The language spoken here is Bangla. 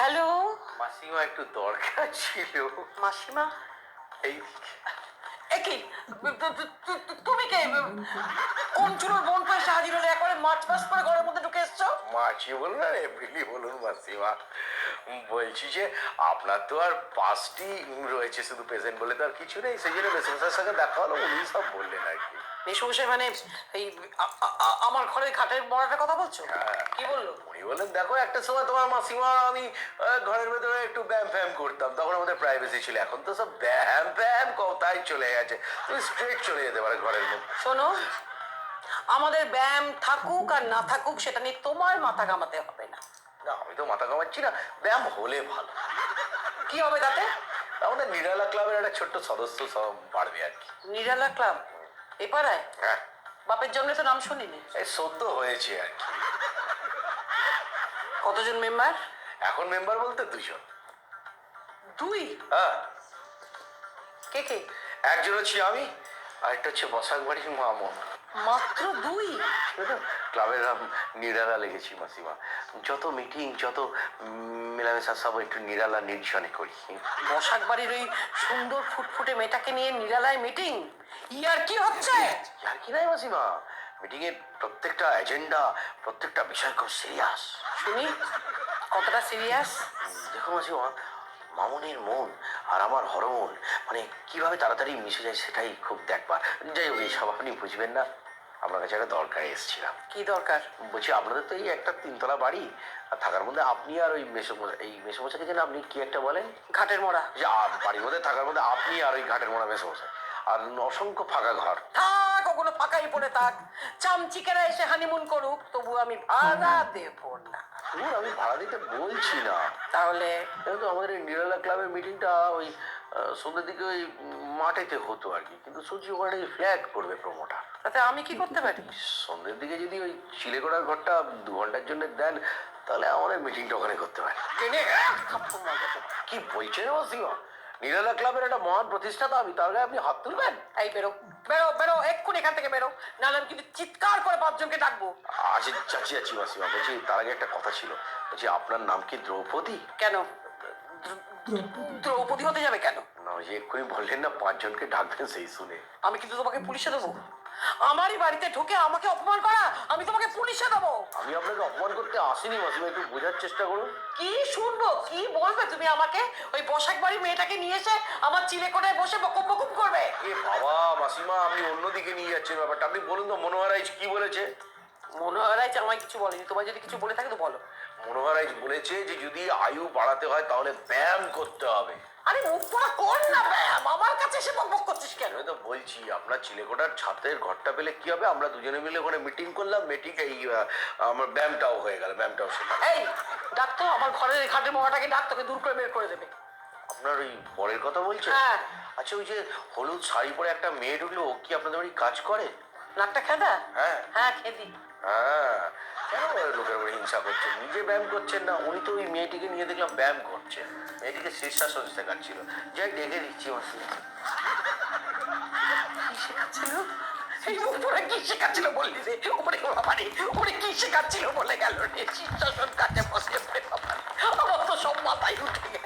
হ্যালো মাসিমা, একটু দরকার ছিল। মাসিমা। এই কি তুমি কে? কোন চুলোর বোন করে হাজির হলে একবারে মাছ মাছ করে ঘরের মধ্যে ঢুকে এসছো? মাছি বলুন আর এপ্রিলি বলুন মাসিমা, বলছি যে আপনার তো আর পাঁচটি রয়েছে, শুধু প্রেজেন্ট বলে তো আর কিছু নেই। সেই জন্য মেসেমশাইয়ের সঙ্গে দেখা হলো, উনি সব বললেন আর কি। মেশমশাই মানে এই আমার ঘরের খাটের মরাটার কথা বলছো? কি বললো? উনি বললেন, দেখো একটা সময় তোমার মাসিমা আমি ঘরের ভেতরে একটু ব্যায়াম ফ্যায়াম করতাম, তখন আমাদের প্রাইভেসি ছিল। এখন তো সব ব্যায়াম ফ্যায়াম কোথায় চলে গেছে, তুমি স্ট্রেট চলে যেতে পারে ঘরের মধ্যে। শোনো, আমাদের ব্যায়াম থাকুক আর না থাকুক সেটা নিয়ে তোমার মাথা ঘামাতে হবে না। না, আমি তো মাথা কামাচ্ছি না, ব্যায়াম হলে ভালো। কি হবে তাতে? আমাদের নিরালা ক্লাবের একটা ছোট্ট সদস্য সব বাড়বে আর কি। নিরালা ক্লাব এ পাড়ায়? হ্যাঁ, বাপের জন্মে তো নাম শুনিনি। এই সদ্য হয়েছে আর কি। কতজন মেম্বার? এখন মেম্বার বলতে দুজন। দুই? হ্যাঁ, কে কে? একজন হচ্ছে আমি, আর একটা হচ্ছে বসাক বাড়ির মামন। মাত্র দুই? ক্লাবের নাম নিরালা লেগেছি মাসিমা। যত মিটিং, যত মেলামেশা সব একটু নিরালা নির্জনে করি। বসাক বাড়ির ওই সুন্দর ফুটফুটে মেয়েটাকে নিয়ে নিরালায় মিটিং? ইয়ার কি হচ্ছে? আর কি নাই মাসিমা, মিটিং এর প্রত্যেকটা এজেন্ডা, প্রত্যেকটা বিষয় খুব সিরিয়াস। শুনি কতটা সিরিয়াস? দেখো মাসিমা, মামনের মন আর আমার হরমোন মানে কিভাবে তাড়াতাড়ি মিশে যায় সেটাই খুব দেখবার। যাই হোক, এইসব আপনি বুঝবেন না। আপনার কাছে একটা দরকারে এসেছিলাম। কি দরকার? বলছি, আপনাদের তো এই একটা তিনতলা বাড়ি, আর থাকার মধ্যে আপনি আর ওই মেসমশাইকে যেন আপনি কি একটা বলেন, ঘাটের মোড়া। যে বাড়ির মধ্যে থাকার মধ্যে আপনি আর ওই ঘাটের মোড়া মেসমশাই, আর অসংখ্য ফাঁকা ঘর। থাক, ওগুলো ফাঁকাই পড়ে থাক। চামচিকেরা এসে হানিমুন করুক, তবু আমি ভাড়া দেব না। আমি ভাড়া দিতে বলছি না। তাহলে? কিন্তু আমাদের এই নিরালা ক্লাবের মিটিংটা ওই সন্ধ্যের দিকে ওই মাঠেতে হতো আর কি, কিন্তু শুনছি ওখানে ফ্ল্যাট করবে প্রমোটার। তাতে আমি কি করতে পারি? সন্ধ্যের দিকে যদি ওই চিলেকোড়ার ঘরটা 2 ঘন্টার জন্য দেন, তাহলে আমাদের মিটিংটা ওখানে করতে পারে। কি বলছেন মাসিমা, নিরালা ক্লাবের একটা মহান প্রতিষ্ঠাতা আমি, তার গায়ে আপনি হাত তুলবেন? এই বেরো বেরো বেরো, এক্ষুনি এখান থেকে বেরো, নাহলে আমি কিন্তু চিৎকার করে 5 জনকে ডাকবো। আচ্ছা, যাচ্ছি যাচ্ছি মাসিমা। বলছি, তার আগে একটা কথা ছিল। বলছি, আপনার নাম কি দ্রৌপদী? কেন? দ্রৌপদী হতে যাবে কেন? না, ওই যে এক্ষুনি বললেন না 5 জনকে ডাকবেন, সেই শুনে। আমি কিন্তু তোমাকে পুলিশে দেবো। আমারই বাড়িতে ঢুকে আমাকে অপমান করা, আমি তোমাকে পুলিশে দেবো। আমি আপনাকে অপমান করতে আসিনি মাসিমা, একটু বোঝার চেষ্টা করুন। কি শুনবো? কি বলবে তুমি আমাকে? ওই বসাক বাড়ির মেয়েটাকে নিয়ে এসে আমার চিলেকোঠায় বসে বকুম বকুম করবে? এ বাবা মাসিমা, আপনি অন্যদিকে নিয়ে যাচ্ছেন ব্যাপারটা। আপনি বলুন তো, মনোহরাইজ কি বলেছে? মনোহরাইজ আমায় কিছু বলেনি। তোমার যদি কিছু বলে থাকে তো বলো। মনোহরাইজ বলেছে যে যদি আয়ু বাড়াতে হয় তাহলে ব্যায়াম করতে হবে। আরে মুখ পড়া কর না ব্যায়াম, আমার কাছে এসে বকবক করছিস কেন? আমি তো বলছি, আপনার চিলেকোঠার ছাদের ঘরটা পেলে কি হবে, আমরা দুজনে মিলে ওখানে মিটিং করলাম, মিটিং এই আমার ব্যায়ামটাও হয়ে গেল, ব্যায়ামটাও শেখা। এই ডাক তো, আমার ঘরের ঘাটের মোড়াটাকে ডাক, তোকে দূর করে বের করে দেবে। আপনার ওই বরের কথা বলছেন? হ্যাঁ। আচ্ছা, ওই যে হলুদ শাড়ি পরে একটা মেয়ে ঢুকলো, ও কি আপনাদের বাড়ি কাজ করে? নাকটা খেদা? হ্যাঁ হ্যাঁ খেদি। হ্যাঁ, কেন লোকের উপরে হিংসা করছেন? নিজে ব্যায়াম করছেন না? উনি তো ওই মেয়েটিকে নিয়ে দেখলাম ব্যায়াম করছেন, মেয়েটিকে শীর্ষাসন শেখাচ্ছিল। যাই, দেখে দিচ্ছি মাসি। কি শেখাচ্ছিল? এই মুখ পড়া কি শেখাচ্ছিল বললি রে? ওপরে বাবারে, ওপরে কি শেখাচ্ছিল বলে গেল রে? শীর্ষাসন কাছে বসে, আমার তো সব মাথায় উঠে গেল।